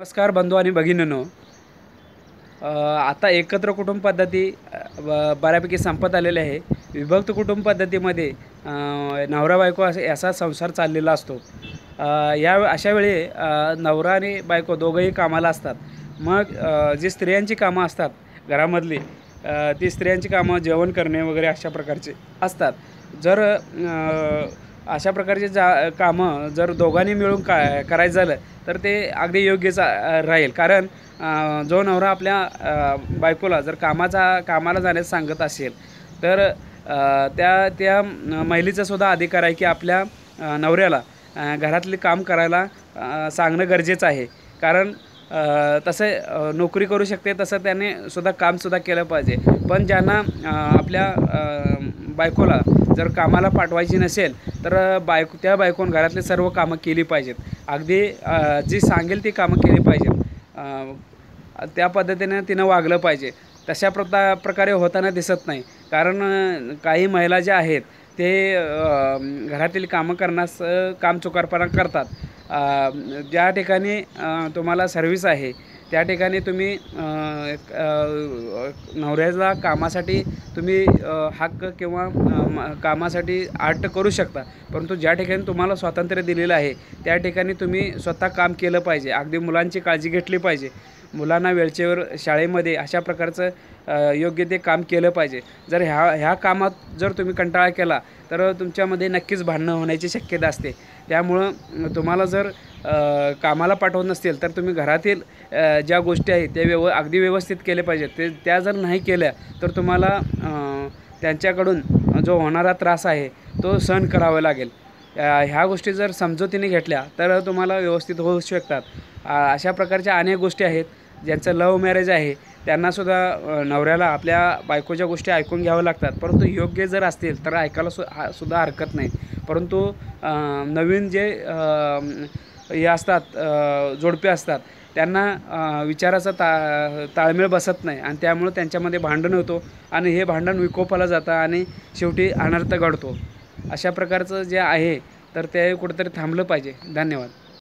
नमस्कार बंधू आणि भगिनींनो. आता एकत्र कुटुंब पद्धती बऱ्यापैकी संपत आलेली आहे. विभक्त कुटुंब पद्धतीमध्ये नवरा बायको असा संसार चाललेला असतो. अशा वेळी नवरा आणि बायको दोघंही कामाला असतात. मग जी स्त्रियांची कामं असतात घरामधली, ती स्त्रियांची कामं जेवण करणे वगैरे अशा प्रकारचे असतात. जर अशा प्रकारचे कामं जर दोघांनी मिळून करायचं झालं तर ते अगदी योग्यच राहील. कारण जो नवरा आपल्या बायकोला जर कामाला जाण्यास सांगत असेल तर त्या त्या महिलेचा सुद्धा अधिकार आहे की आपल्या नवऱ्याला घरातले काम करायला सांगणं गरजेचं आहे. कारण नोकरी करू शकते तसं त्याने सुद्धा कामसुद्धा केलं पाहिजे. पण ज्यांना आपल्या बायकोला जर कामाला पाठवायची नसेल तर त्या बायकोनं घरातले सर्व कामं केली पाहिजेत. अगदी जी सांगेल ती कामं केली पाहिजेत. त्या पद्धतीने तिनं वागलं पाहिजे. तशा प्रकारे होताना दिसत नाही. कारण काही महिला ज्या आहेत ते घरातील कामं करण्यास कामचुकारपणा करतात. ज्या ठिकाणी तुम्हाला सर्व्हिस आहे त्या ठिकाणी तुम्ही नवऱ्याला कामासाठी तुम्ही हक्क किंवा कामासाठी अट करू शकता. परंतु ज्या ठिकाणी तुम्हाला स्वातंत्र्य दिलेलं आहे त्या ठिकाणी तुम्ही स्वतः काम केलं पाहिजे. अगदी मुलांची काळजी घेतली पाहिजे. मुलांना वेळचेवर शाळेमध्ये अशा प्रकारचं योग्य ते काम केलं पाहिजे. जर ह्या कामात जर तुम्ही कंटाळा केला तर तुमच्यामध्ये नक्कीच भांडणं होण्याची शक्यता असते. त्यामुळं तुम्हाला जर कामाला पाठवत नसतील तर तुम्ही घरातील ज्या गोष्टी आहेत त्या अगदी व्यवस्थित केल्या पाहिजेत. त्या जर नाही केल्या तर तुम्हाला त्यांच्याकडून जो होणारा त्रास आहे तो सहन करावा लागेल. ह्या गोष्टी जर समजुतीने घेतल्या तर तुम्हाला व्यवस्थित होऊ शकतात. अशा प्रकारच्या अनेक गोष्टी आहेत. ज्यांचं लव्ह मॅरेज आहे त्यांनासुद्धा नवऱ्याला आपल्या बायकोच्या गोष्टी ऐकून घ्याव्या लागतात. परंतु योग्य जर असतील तर ऐकायला सुद्धा हरकत नाही. परंतु नवीन जे हे असतात जोडपे असतात त्यांना विचाराचा ताळमेळ बसत नाही आणि त्यामुळं त्यांच्यामध्ये भांडण होतो आणि हे भांडण विकोपाला जातं आणि शेवटी अनर्थ घडतो. अशा प्रकारचं जे आहे तर ते कुठेतरी थांबलं पाहिजे. धन्यवाद.